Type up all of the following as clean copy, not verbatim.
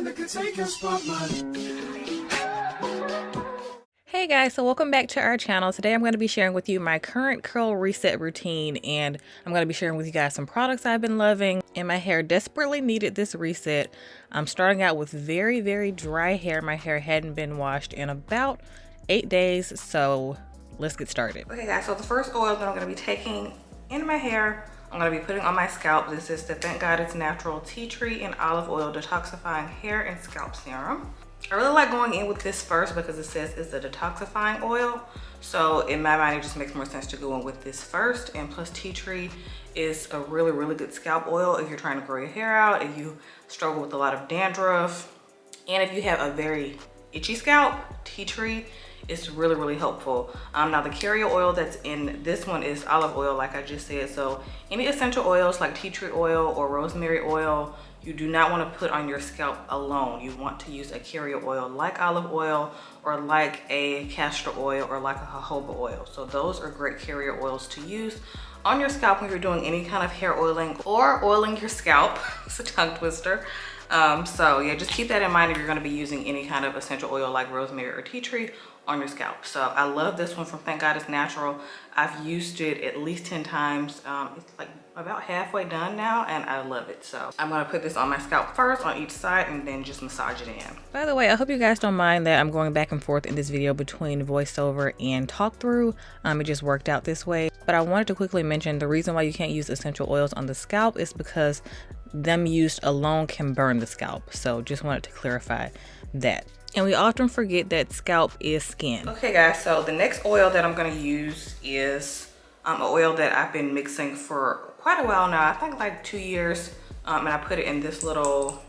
woman that can take your spotlight. Hey guys, so welcome back to our channel. Today I'm going to be sharing with you my current curl reset routine, and I'm going to be sharing with you guys some products I've been loving, and my hair desperately needed this reset. I'm starting out with very dry hair. My hair hadn't been washed in about 8 days, so let's get started. Okay guys, so the first oil that I'm going to be taking in my hair, I'm going to be putting on my scalp. This is the Thank God It's Natural Tea Tree and Olive Oil Detoxifying Hair and Scalp Serum. I really like going in with this first because it says it's a detoxifying oil. So in my mind, it just makes more sense to go in with this first. And plus tea tree is a really good scalp oil if you're trying to grow your hair out, if you struggle with a lot of dandruff, and if you have a very itchy scalp, tea tree is really helpful. Now the carrier oil that's in this one is olive oil, like I just said. So any essential oils like tea tree oil or rosemary oil, you do not want to put on your scalp alone. You want to use a carrier oil like olive oil or like a castor oil or like a jojoba oil. So those are great carrier oils to use on your scalp when you're doing any kind of hair oiling or oiling your scalp. It's a tongue twister. So yeah, just keep that in mind if you're going to be using any kind of essential oil like rosemary or tea tree on your scalp. So I love this one from Thank God It's Natural. I've used it at least 10 times. It's like about halfway done now and I love it. So I'm going to put this on my scalp first on each side and then just massage it in. By the way, I hope you guys don't mind that I'm going back and forth in this video between voiceover and talk through. It just worked out this way. But I wanted to quickly mention the reason why you can't use essential oils on the scalp is because them used alone can burn the scalp. So just wanted to clarify that. And we often forget that scalp is skin. Okay guys, so the next oil that I'm going to use is an oil that I've been mixing for quite a while now. I think like 2 years. And I put it in this little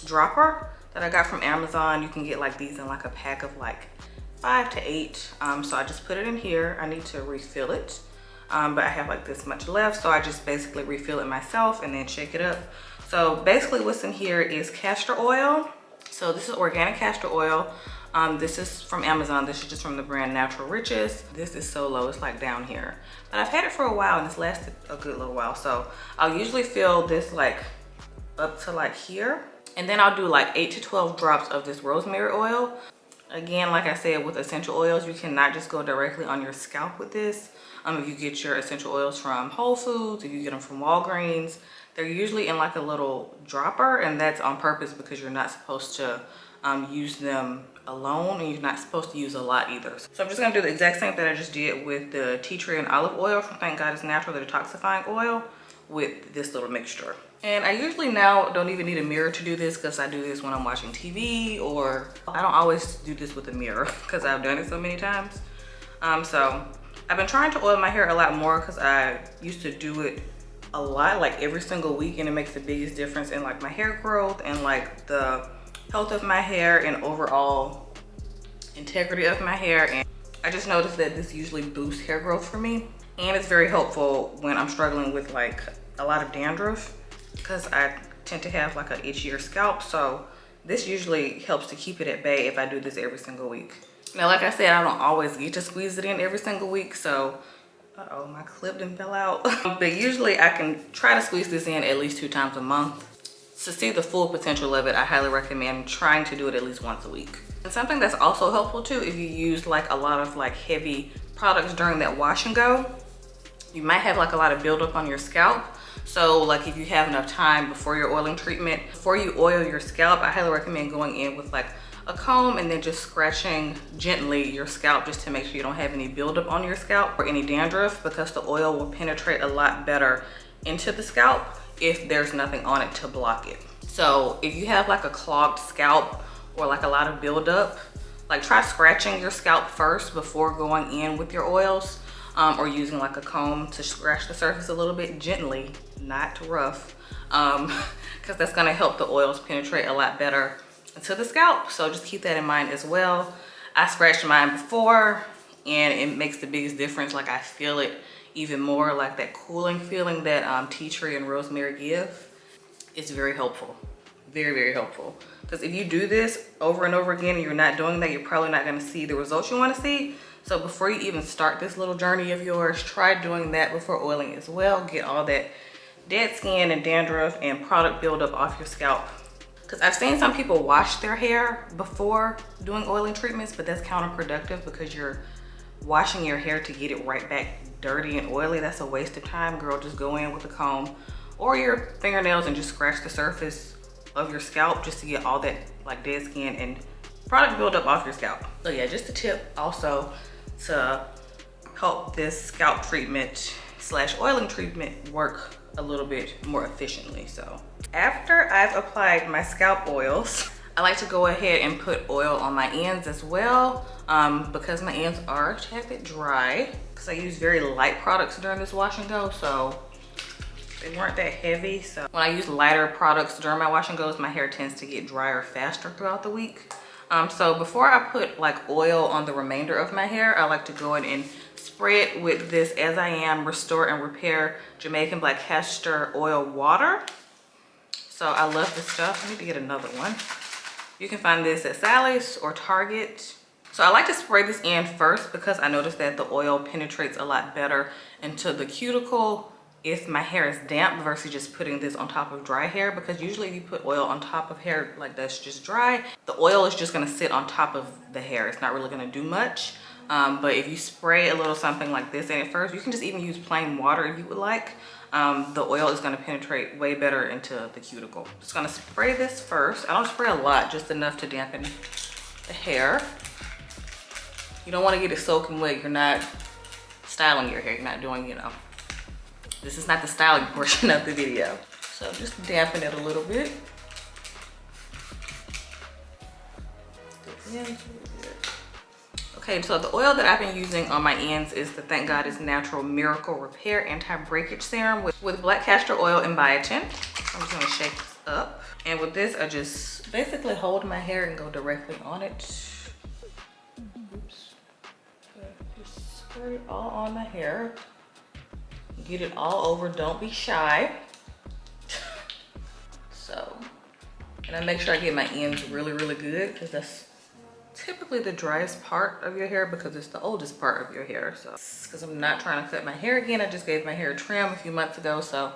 dropper that I got from Amazon. You can get like these in like a pack of like 5 to 8. So I just put it in here. I need to refill it. But I have like this much left. So I just basically refill it myself and then shake it up. So basically what's in here is castor oil. So this is organic castor oil. This is from Amazon. This is just from the brand Natural Riches. This is so low, it's like down here. But I've had it for a while and it's lasted a good little while. So I'll usually fill this like up to like here. And then I'll do like 8 to 12 drops of this rosemary oil. Again, like I said, with essential oils, you cannot just go directly on your scalp with this. If you get your essential oils from Whole Foods, if you get them from Walgreens, they're usually in like a little dropper, and that's on purpose because you're not supposed to use them alone, and you're not supposed to use a lot either. So I'm just gonna do the exact same thing I just did with the tea tree and olive oil from Thank God It's Natural, the detoxifying oil, with this little mixture. And I usually now don't even need a mirror to do this because I do this when I'm watching TV, or I don't always do this with a mirror because I've done it so many times. So I've been trying to oil my hair a lot more because I used to do it a lot, like every single week, and it makes the biggest difference in like my hair growth and like the health of my hair and overall integrity of my hair. And I just noticed that this usually boosts hair growth for me, and it's very helpful when I'm struggling with like a lot of dandruff because I tend to have like an itchier scalp. So this usually helps to keep it at bay if I do this every single week. Now, like I said, I don't always get to squeeze it in every single week, so uh-oh, my clip done fell out. But usually I can try to squeeze this in at least 2 times a month. To see the full potential of it, I highly recommend trying to do it at least once a week. And something that's also helpful too, if you use like a lot of like heavy products during that wash and go, you might have like a lot of buildup on your scalp. So like if you have enough time before your oiling treatment, before you oil your scalp, I highly recommend going in with like a comb and then just scratching gently your scalp just to make sure you don't have any buildup on your scalp or any dandruff, because the oil will penetrate a lot better into the scalp if there's nothing on it to block it. So if you have like a clogged scalp or like a lot of buildup, like try scratching your scalp first before going in with your oils, or using like a comb to scratch the surface a little bit gently, not rough, because that's gonna help the oils penetrate a lot better to the scalp. So just keep that in mind as well. I scratched mine before and it makes the biggest difference. Like I feel it even more, like that cooling feeling that tea tree and rosemary give. It's very helpful, very helpful. Because if you do this over and over again and you're not doing that, you're probably not going to see the results you want to see. So before you even start this little journey of yours, try doing that before oiling as well. Get all that dead skin and dandruff and product buildup off your scalp. Because I've seen some people wash their hair before doing oiling treatments, but that's counterproductive because you're washing your hair to get it right back dirty and oily. That's a waste of time, girl. Just go in with a comb or your fingernails and just scratch the surface of your scalp just to get all that like dead skin and product buildup off your scalp. So yeah, just a tip also to help this scalp treatment slash oiling treatment work a little bit more efficiently. So after I've applied my scalp oils, I like to go ahead and put oil on my ends as well, because my ends are a tad bit dry because I use very light products during this wash and go, so they weren't that heavy. So when I use lighter products during my wash and goes, my hair tends to get drier faster throughout the week. So before I put like oil on the remainder of my hair, I like to go in and spray it with this As I Am Restore and Repair Jamaican Black Castor Oil Water. So I love this stuff. I need to get another one. You can find this at Sally's or Target. So I like to spray this in first because I noticed that the oil penetrates a lot better into the cuticle if my hair is damp versus just putting this on top of dry hair, because usually if you put oil on top of hair like that's just dry, the oil is just gonna sit on top of the hair. It's not really gonna do much. But if you spray a little something like this in it first, you can just even use plain water if you would like. The oil is gonna penetrate way better into the cuticle. Just gonna spray this first. I don't spray a lot, just enough to dampen the hair. You don't wanna get it soaking wet. You're not styling your hair. You're not doing, you know, this is not the styling portion of the video. So just dampen it a little bit. Okay, so the oil that I've been using on my ends is the Thank God It's Natural Miracle Repair Anti-Breakage Serum with black castor oil and biotin. I'm just gonna shake this up. And with this, I just basically hold my hair and go directly on it. Oops. Just squirt it all on my hair. Get it all over, don't be shy. So, and I make sure I get my ends really, really good because that's typically the driest part of your hair because it's the oldest part of your hair. So, because I'm not trying to cut my hair again, I just gave my hair a trim a few months ago. So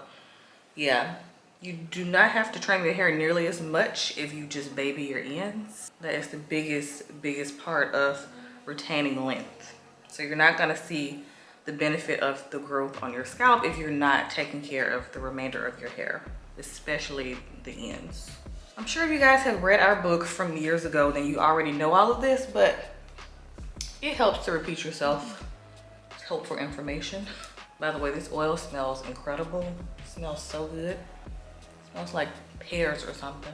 yeah, you do not have to trim your hair nearly as much if you just baby your ends. That is the biggest part of retaining length. So you're not gonna see the benefit of the growth on your scalp if you're not taking care of the remainder of your hair, especially the ends. I'm sure if you guys have read our book from years ago, then you already know all of this, but it helps to repeat yourself. It's helpful information. By the way, this oil smells incredible. It smells so good. It smells like pears or something.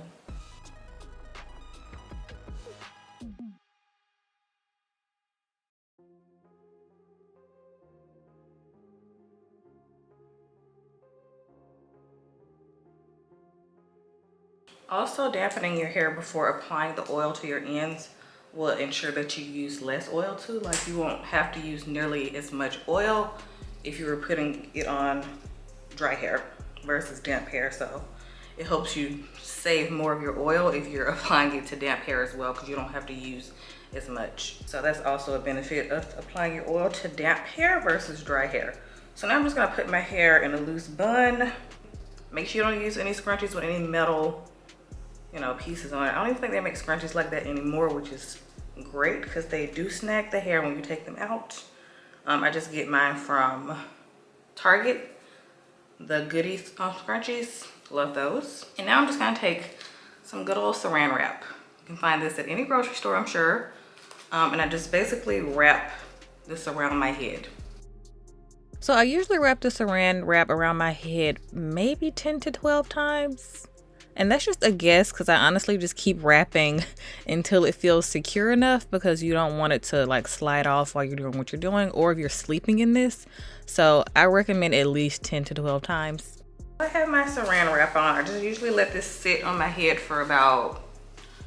Also, dampening your hair before applying the oil to your ends will ensure that you use less oil too. Like you won't have to use nearly as much oil if you were putting it on dry hair versus damp hair. So it helps you save more of your oil if you're applying it to damp hair as well, because you don't have to use as much. So that's also a benefit of applying your oil to damp hair versus dry hair. So now I'm just gonna put my hair in a loose bun. Make sure you don't use any scrunchies with any metal, you know, pieces on it. I don't even think they make scrunchies like that anymore, which is great because they do snag the hair when you take them out. I just get mine from Target, the Goodies scrunchies. Love those. And now I'm just gonna take some good old saran wrap. You can find this at any grocery store, I'm sure. And I just basically wrap this around my head. So I usually wrap the saran wrap around my head maybe 10 to 12 times. And that's just a guess because I honestly just keep wrapping until it feels secure enough, because you don't want it to like slide off while you're doing what you're doing or if you're sleeping in this. So I recommend at least 10 to 12 times. I have my saran wrap on. I just usually let this sit on my head for about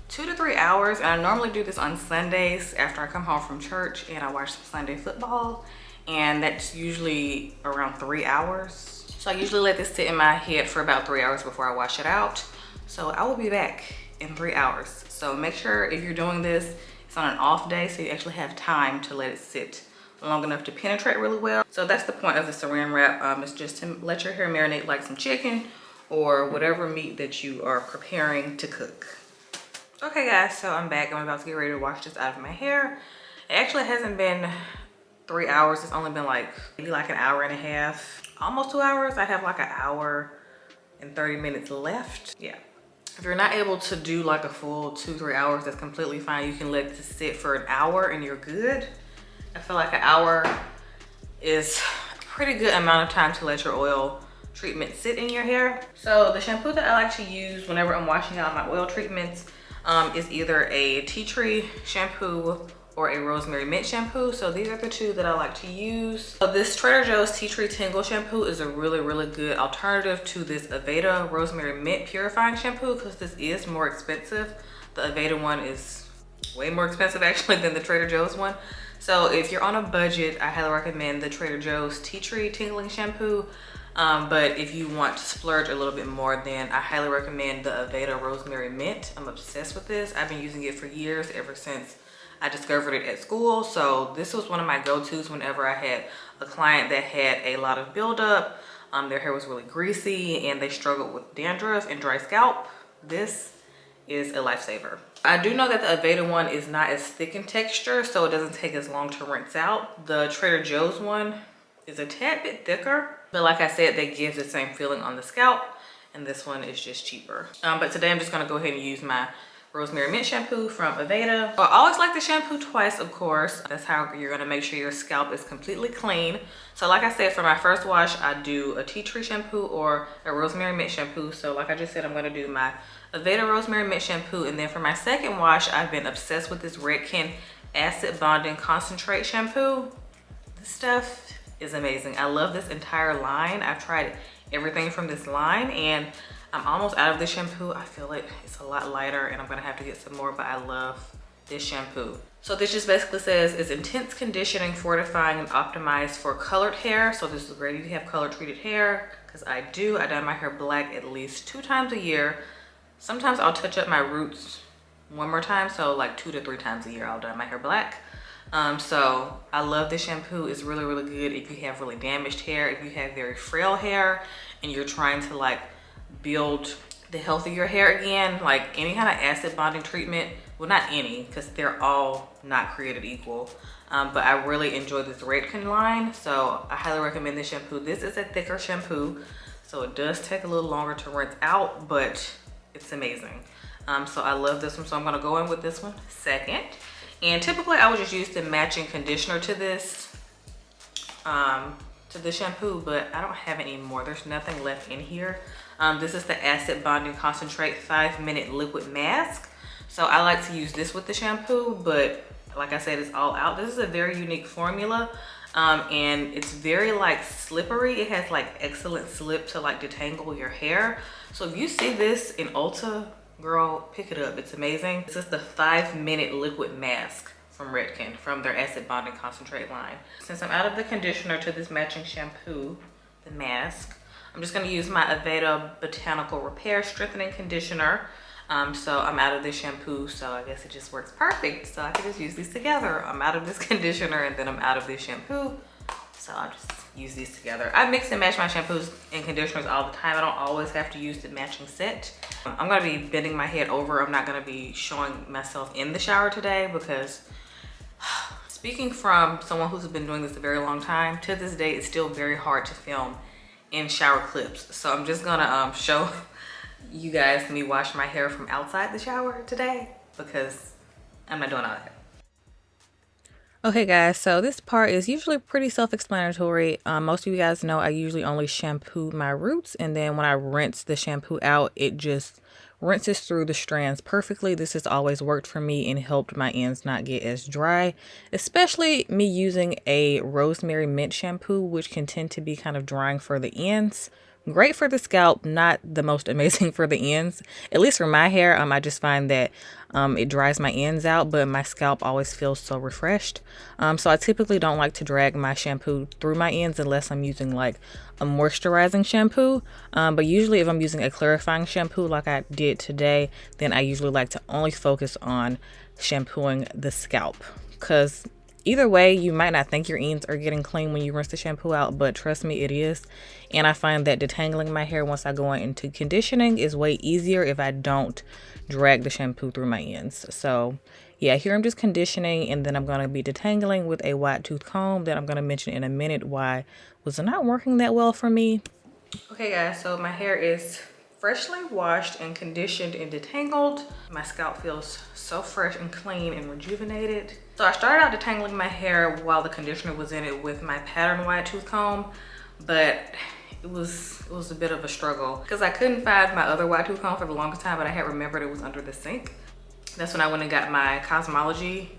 2 to 3 hours. And I normally do this on Sundays after I come home from church and I watch some Sunday football. And that's usually around 3 hours. So I usually let this sit in my head for about 3 hours before I wash it out. So I will be back in 3 hours. So make sure if you're doing this, it's on an off day so you actually have time to let it sit long enough to penetrate really well. So that's the point of the saran wrap. It's just to let your hair marinate like some chicken or whatever meat that you are preparing to cook. Okay guys, so I'm back. I'm about to get ready to wash this out of my hair. It actually hasn't been 3 hours. It's only been like maybe like an hour and a half, almost 2 hours. I have like an hour and 30 minutes left. Yeah. If you're not able to do like a full 2-3 hours, that's completely fine. You can let this sit for an hour and you're good. I feel like an hour is a pretty good amount of time to let your oil treatment sit in your hair. So the shampoo that I like to use whenever I'm washing out my oil treatments is either a tea tree shampoo or a rosemary mint shampoo. So these are the two that I like to use. So this Trader Joe's tea tree tingle shampoo is a really good alternative to this Aveda rosemary mint purifying shampoo, because this is more expensive. The Aveda one is way more expensive actually than the Trader Joe's one. So if you're on a budget, I highly recommend the Trader Joe's tea tree tingling shampoo. But if you want to splurge a little bit more, then I highly recommend the Aveda rosemary mint. I'm obsessed with this. I've been using it for years, ever since I discovered it at school. So this was one of my go-tos whenever I had a client that had a lot of buildup. Their hair was really greasy and they struggled with dandruff and dry scalp. This is a lifesaver. I do know that the Aveda one is not as thick in texture, so it doesn't take as long to rinse out. The Trader Joe's one is a tad bit thicker, but like I said, they give the same feeling on the scalp, and this one is just cheaper. But today I'm just gonna go ahead and use my rosemary mint shampoo from Aveda. I always like the shampoo twice, of course. That's how you're gonna make sure your scalp is completely clean. So like I said, for my first wash, I do a tea tree shampoo or a rosemary mint shampoo. So like I just said, I'm gonna do my Aveda rosemary mint shampoo. And then for my second wash, I've been obsessed with this Redken acid bonding concentrate shampoo. This stuff is amazing. I love this entire line. I've tried everything from this line and I'm almost out of this shampoo. I feel like it's a lot lighter and I'm gonna have to get some more, but I love this shampoo. So this just basically says it's intense conditioning, fortifying, and optimized for colored hair. So this is great if you have color treated hair, because I do. I dye my hair black at least 2 times a year. Sometimes I'll touch up my roots one more time. So like 2 to 3 times a year, I'll dye my hair black. So I love this shampoo. It's really good if you have really damaged hair, if you have very frail hair and you're trying to like build the health of your hair again. Like any kind of acid bonding treatment, well, not any, because they're all not created equal, but I really enjoy this Redken line, so I highly recommend this shampoo. This is a thicker shampoo, so it does take a little longer to rinse out, but it's amazing. So I love this one, so I'm going to go in with this one second. And typically I would just use the matching conditioner to this shampoo, but I don't have any more. There's nothing left in here. This is the acid bonding concentrate 5-minute liquid mask. So I like to use this with the shampoo, but like I said, it's all out. This is a very unique formula, and it's very like slippery. It has like excellent slip to like detangle your hair. So if you see this in Ulta, girl, pick it up. It's amazing. This is the 5-minute liquid mask from Redken, from their acid bonding concentrate line. Since I'm out of the conditioner to this matching shampoo, the mask, I'm just going to use my Aveda Botanical Repair Strengthening Conditioner. So I'm out of this shampoo, so I guess it just works perfect. So I can just use these together. I'm out of this conditioner and then I'm out of this shampoo. So I'll just use these together. I mix and match my shampoos and conditioners all the time. I don't always have to use the matching set. I'm gonna be bending my head over. I'm not gonna be showing myself in the shower today because speaking from someone who's been doing this a very long time, to this day, it's still very hard to film in shower clips. So I'm just gonna show you guys me wash my hair from outside the shower today because I'm not doing all that. Okay guys, so this part is usually pretty self-explanatory. Most of you guys know I usually only shampoo my roots, and then when I rinse the shampoo out, it just rinses through the strands perfectly. This has always worked for me and helped my ends not get as dry, especially me using a rosemary mint shampoo, which can tend to be kind of drying for the ends. Great for the scalp, not the most amazing for the ends. At least for my hair, I just find that it dries my ends out, but my scalp always feels so refreshed. So I typically don't like to drag my shampoo through my ends unless I'm using like a moisturizing shampoo. But usually if I'm using a clarifying shampoo like I did today, then I usually like to only focus on shampooing the scalp, because Either way, you might not think your ends are getting clean when you rinse the shampoo out, but trust me, it is. And I find that detangling my hair once I go into conditioning is way easier if I don't drag the shampoo through my ends. So yeah, here I'm just conditioning, and then I'm going to be detangling with a wide tooth comb that I'm going to mention in a minute why was not working that well for me. Okay guys, so my hair is freshly washed and conditioned and detangled. My scalp feels so fresh and clean and rejuvenated. So I started out detangling my hair while the conditioner was in it with my pattern wide tooth comb, but it was a bit of a struggle because I couldn't find my other wide tooth comb for the longest time, but I had remembered it was under the sink. That's when I went and got my Cosmology,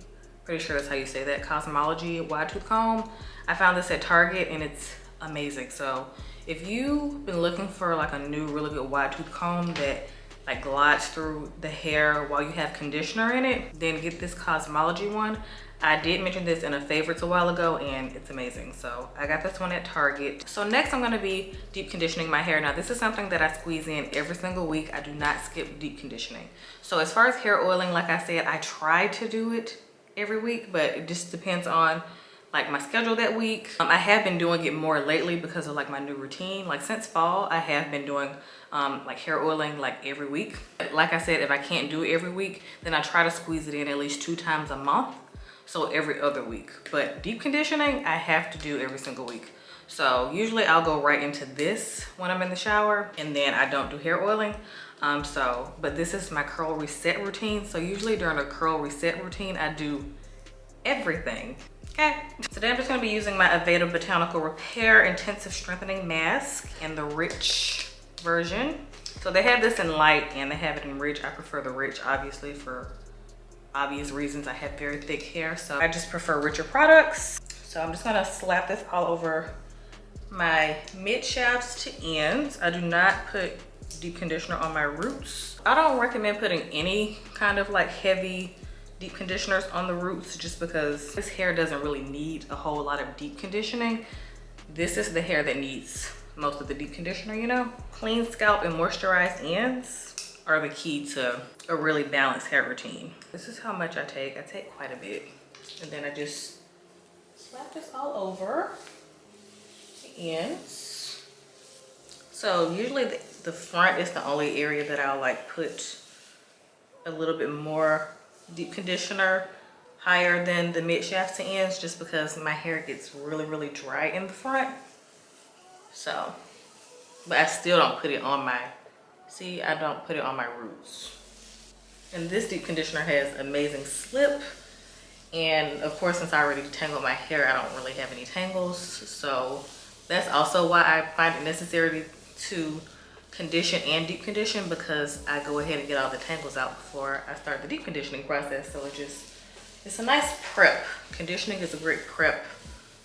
pretty sure that's how you say that, Cosmology wide tooth comb. I found this at Target and it's amazing. So if you've been looking for like a new really good wide tooth comb that like glides through the hair while you have conditioner in it, then get this Cosmology one. I did mention this in a favorites a while ago and it's amazing. So I got this one at Target. So next I'm gonna be deep conditioning my hair. Now this is something that I squeeze in every single week. I do not skip deep conditioning. So as far as hair oiling, like I said, I try to do it every week, but it just depends on like my schedule that week. I have been doing it more lately because of like my new routine. Like since fall, I have been doing like hair oiling like every week. Like I said, if I can't do it every week, then I try to squeeze it in at least 2 times a month. So every other week. But deep conditioning, I have to do every single week. So usually I'll go right into this when I'm in the shower, and then I don't do hair oiling. But this is my curl reset routine. So usually during a curl reset routine, I do everything. Okay, today I'm just gonna be using my Aveda Botanical Repair Intensive Strengthening Mask in the rich version. So they have this in light and they have it in rich. I prefer the rich, obviously, for obvious reasons. I have very thick hair, so I just prefer richer products. So I'm just gonna slap this all over my mid shafts to ends. I do not put deep conditioner on my roots. I don't recommend putting any kind of like heavy deep conditioners on the roots just because this hair doesn't really need a whole lot of deep conditioning. This is the hair that needs most of the deep conditioner, you know? Clean scalp and moisturized ends are the key to a really balanced hair routine. This is how much I take. I take quite a bit. And then I just slap this all over the ends. So usually the front is the only area that I'll like put a little bit more deep conditioner higher than the mid shafts to ends, just because my hair gets really dry in the front. So, but I still don't put it on my, see, I don't put it on my roots. And this deep conditioner has amazing slip. And of course, since I already detangled my hair, I don't really have any tangles. So that's also why I find it necessary to condition and deep condition, because I go ahead and get all the tangles out before I start the deep conditioning process. So it's a nice prep. Conditioning is a great prep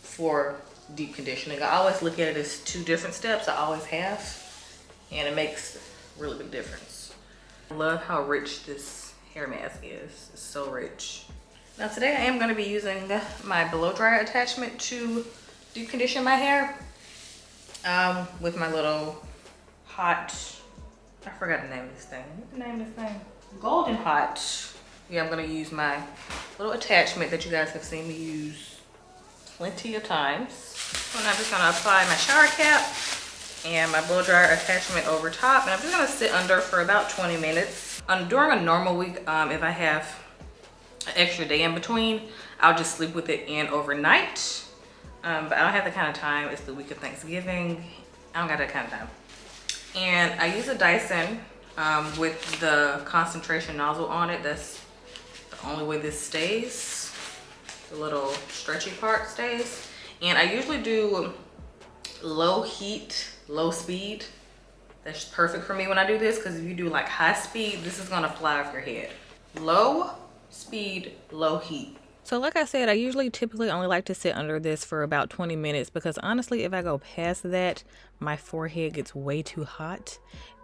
for deep conditioning. I always look at it as 2 different steps. I always have, and it makes a really big difference. I love how rich this hair mask is. It's so rich. Now today I am going to be using my blow dryer attachment to deep condition my hair with my little hot, I forgot the name of this thing. What's the name of this thing? Golden Hot. Yeah, I'm gonna use my little attachment that you guys have seen me use plenty of times. So now I'm just gonna apply my shower cap and my blow dryer attachment over top, and I'm just gonna sit under for about 20 minutes. During a normal week, if I have an extra day in between, I'll just sleep with it in overnight. But I don't have that kind of time. It's the week of Thanksgiving. I don't got that kind of time. And I use a Dyson with the concentration nozzle on it. That's the only way this stays. The little stretchy part stays. And I usually do low heat, low speed. That's perfect for me when I do this, because if you do like high speed, this is gonna fly off your head. Low speed, low heat. So like I said, I typically only like to sit under this for about 20 minutes because honestly, if I go past that, my forehead gets way too hot.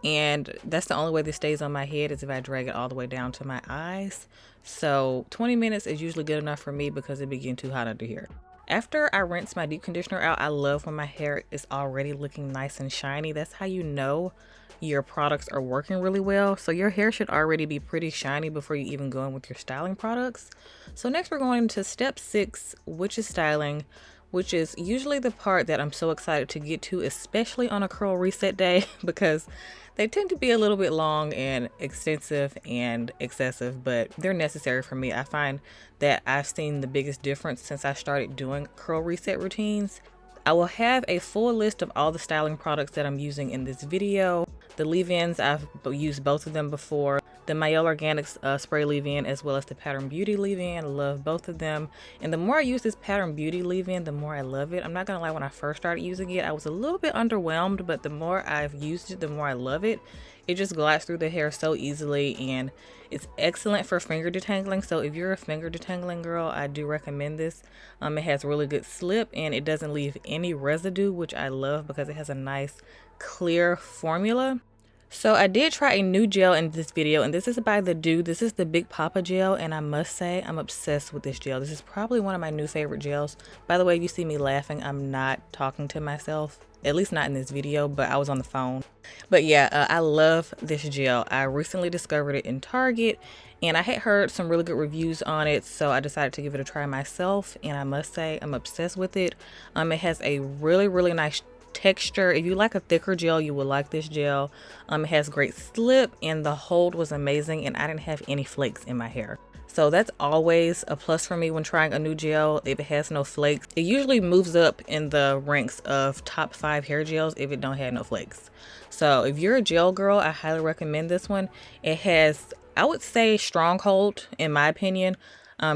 And that's the only way this stays on my head is if I drag it all the way down to my eyes. So 20 minutes is usually good enough for me because it be getting too hot under here. After I rinse my deep conditioner out, I love when my hair is already looking nice and shiny. That's how you know your products are working really well. So your hair should already be pretty shiny before you even go in with your styling products. So next we're going into step 6, which is styling, which is usually the part that I'm so excited to get to, especially on a curl reset day, because they tend to be a little bit long and extensive and excessive, but they're necessary for me. I find that I've seen the biggest difference since I started doing curl reset routines. I will have a full list of all the styling products that I'm using in this video. The leave-ins, I've used both of them before. The Mayo Organics spray leave-in as well as the Pattern Beauty leave-in. Love both of them. And the more I use this Pattern Beauty leave-in, the more I love it. I'm not gonna lie, when I first started using it, I was a little bit underwhelmed, but the more I've used it, the more I love it. It just glides through the hair so easily, and it's excellent for finger detangling. So if you're a finger detangling girl, I do recommend this. It has really good slip and it doesn't leave any residue, which I love because it has a nice clear formula. So I did try a new gel in this video, and this is by The Do. This is the Big Papa gel, and I must say I'm obsessed with this gel. This is probably one of my new favorite gels. By the way, if you see me laughing, I'm not talking to myself, at least not in this video, but I was on the phone. But yeah, I love this gel. I recently discovered it in Target, and I had heard some really good reviews on it, so I decided to give it a try myself, and I must say I'm obsessed with it. It has a really nice texture. If you like a thicker gel, you will like this gel. It has great slip and the hold was amazing, and I didn't have any flakes in my hair. So that's always a plus for me when trying a new gel. If it has no flakes, it usually moves up in the ranks of top 5 hair gels if it don't have no flakes. So if you're a gel girl, I highly recommend this one. It has, I would say, strong hold in my opinion.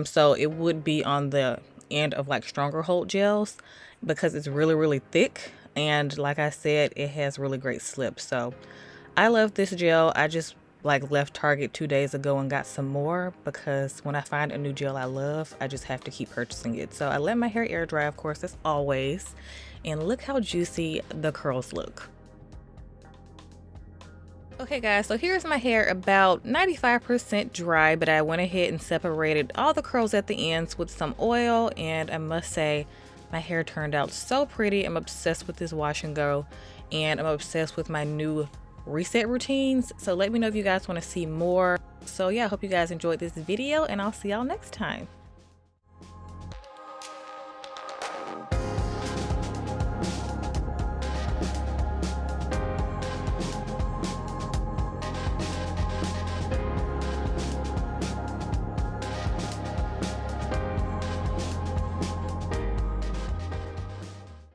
So it would be on the end of like stronger hold gels because it's really thick. And like I said, it has really great slip. So I love this gel. I just left Target 2 days ago and got some more because when I find a new gel I love, I just have to keep purchasing it. So I let my hair air dry, of course, as always. And look how juicy the curls look. Okay guys, so here's my hair about 95% dry, but I went ahead and separated all the curls at the ends with some oil, and I must say my hair turned out so pretty. I'm obsessed with this wash and go, and I'm obsessed with my new reset routines. So let me know if you guys want to see more. So yeah, I hope you guys enjoyed this video, and I'll see y'all next time.